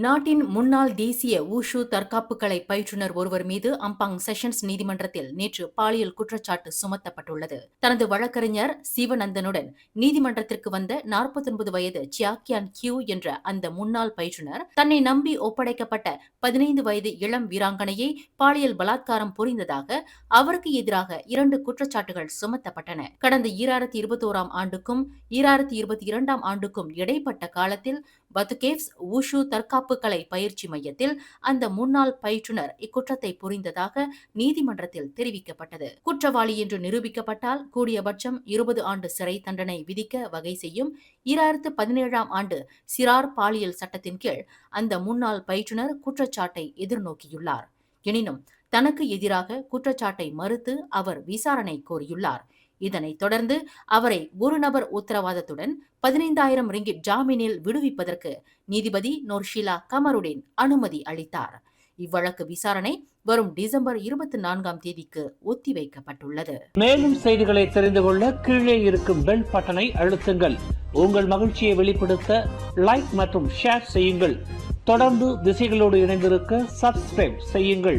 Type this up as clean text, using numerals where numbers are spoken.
நாட்டின் முன்னாள் தேசிய வூஷு தற்காப்பு கலை பயிற்றுனர் ஒருவர் மீது அம்பாங் செஷன்ஸ் நீதிமன்றத்தில் நேற்று பாலியல் குற்றச்சாட்டு சுமத்தப்பட்டுள்ளது. தனது வழக்கறிஞர் சிவநந்தனுடன் நீதிமன்றத்திற்கு வந்த 49 வயது சியாக்கியான் கியூ என்ற அந்த முன்னாள் பயிற்றுனர் தன்னை நம்பி ஒப்படைக்கப்பட்ட 15 வயது இளம் வீராங்கனையை பாலியல் பலாத்காரம் புரிந்ததாக அவருக்கு எதிராக 2 குற்றச்சாட்டுகள் சுமத்தப்பட்டன. கடந்த 2021ஆம் ஆண்டுக்கும் 2022ஆம் ஆண்டுக்கும் இடைப்பட்ட காலத்தில் பத்துகேவ்ஸ் வூஷு தற்காப்பு கலை பயிற்சி மையத்தில் அந்த முன்னாள் பயிற்றுனர் இக்குற்றத்தை புரிந்ததாக நீதிமன்றத்தில் தெரிவிக்கப்பட்டது. குற்றவாளி என்று நிரூபிக்கப்பட்டால் கூடியபட்சம் 20 ஆண்டு சிறை தண்டனை விதிக்க வகை செய்யும் 2017ஆம் ஆண்டு சிறார் பாலியல் சட்டத்தின் கீழ் அந்த முன்னாள் பயிற்றுனர் குற்றச்சாட்டை எதிர்நோக்கியுள்ளார். எனினும் தனக்கு எதிராக குற்றச்சாட்டை மறுத்து அவர் விசாரணை கோரியுள்ளார். இதனைத் தொடர்ந்து அவரை ஒரு நபர் உத்தரவாதத்துடன் 15,000 ரிங்கிட் ஜாமீனில் விடுவிப்பதற்கு நீதிபதி நோர்ஷிலா கமருடின் அனுமதி அளித்தார். இவ்வழக்கு விசாரணை வரும் டிசம்பர் 24ஆம் தேதிக்கு ஒத்திவைக்கப்பட்டுள்ளது. மேலும் செய்திகளை தெரிந்து கொள்ள கீழே இருக்கும் பெல் பட்டனை அழுத்துங்கள். உங்கள் மகிழ்ச்சியை வெளிப்படுத்த லைக் மற்றும் ஷேர் செய்யுங்கள். தொடர்ந்து திசைகளோடு இணைந்திருக்க சப்ஸ்கிரைப் செய்யுங்கள்.